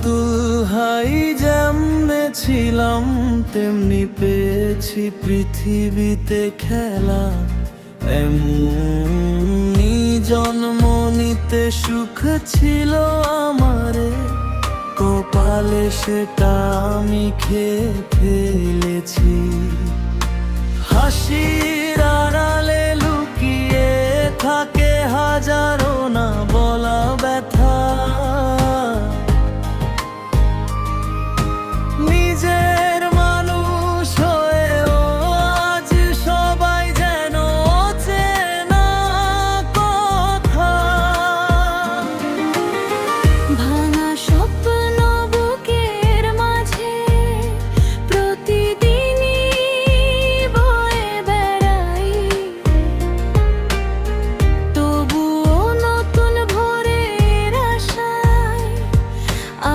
Abdul high যেমনে ছিলাম তেমনি পেয়েছি পৃথিবীতে খেলা। এমনি জন্ম নিতে সুখ ছিল আমারে, কপালে সেটা আমি খেয়ে ফেলেছি। হাসির আড়ালে লুকিয়ে থাকে হাজারো না বলা ব্যথা। নিজের মানুষ হয়েও আজ সবাই যেন অচেনা কথা। ভাঙা স্বপ্ন বুকের মাঝে প্রতিদিনই বয়ে বেড়াই, তবুও নতুন ভোরের আশায়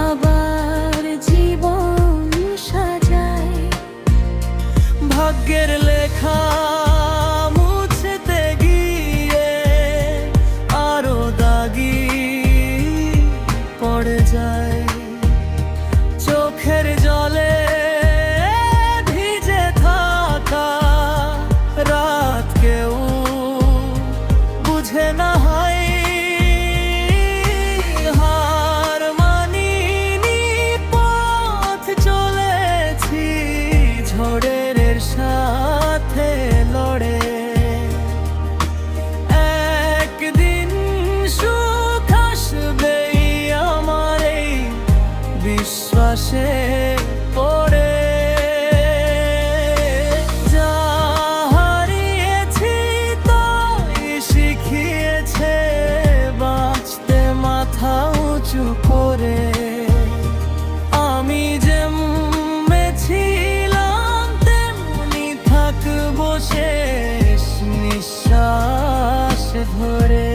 আবার জীবন সাজাই। ভাগ্যের লেখা মুছতে গিয়ে আরো দাগি পড়ে যায়। চোখের জলে ভিজে থাকা রাত কেউ বুঝে না হয়। হার মানিনি, পথ চলেছি ঝড়ের সাথে লড়ে। একদিন সুখ আসবেই আমার এই বিশ্বাসে পড়ে। যা হারিয়েছি তাই শিখিয়েছে বাঁচতে মাথা উঁচু করে। আমি যেমনে ছিলাম তেমনি থাকবো শেষ নিঃশ্বাস ধরে।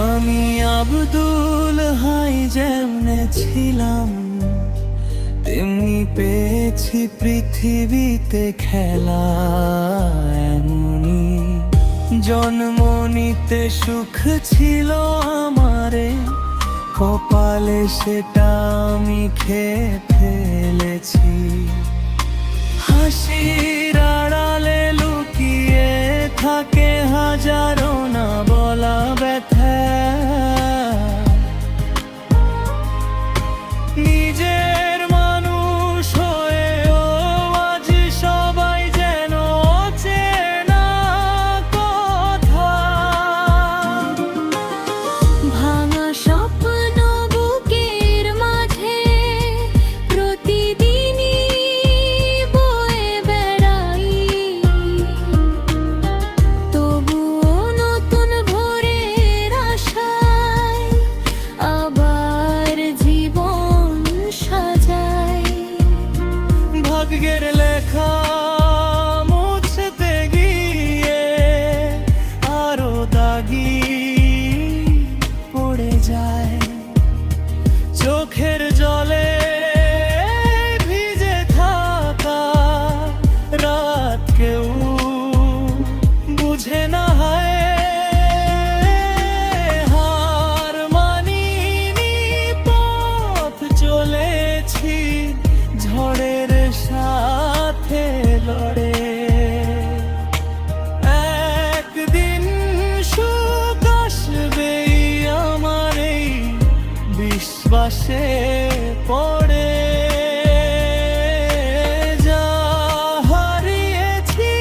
আমি আব্দুল হাই যেমনে ছিলাম তেমনি পেয়েছি পৃথিবীতে খেলা। এমনি জন্ম নিতে সুখ ছিল আমারে, কপালে সেটা আমি খেয়ে ফেলেছি। হাসির আড়ালে লুকিয়ে থাকে হাজারো না বলা ব্যথা। নিজের মানুষ হয়েও আজ সবাই যেন অচেনা কথা। ভাঙা স্বপ্ন বুকের মাঝে প্রতিদিনই বয়ে বেড়াই, তবুও নতুন ভোরের আশায় আবার জীবন সাজাই। ভাগ্যের লেখা মুছতে গিয়ে আরো দাগি পড়ে যায়। চোখের জলে ভিজে থাকা রাত কেউ বুঝে না হয়। হার মানিনি, পথ চলেছি ঝড়ের সাথে লড়ে। একদিন সুখ আসবেই আমার এই বিশ্বাসে পড়ে। যা হারিয়েছি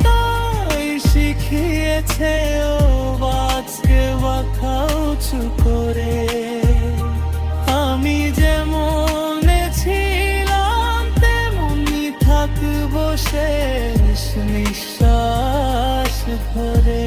তাই শিখিয়েছে ও বাঁচকে মাথা উঁচু করে। আমি যেমন ছিলাম তেমনি থাকবো শেষ নিঃশ্বাস ধরে।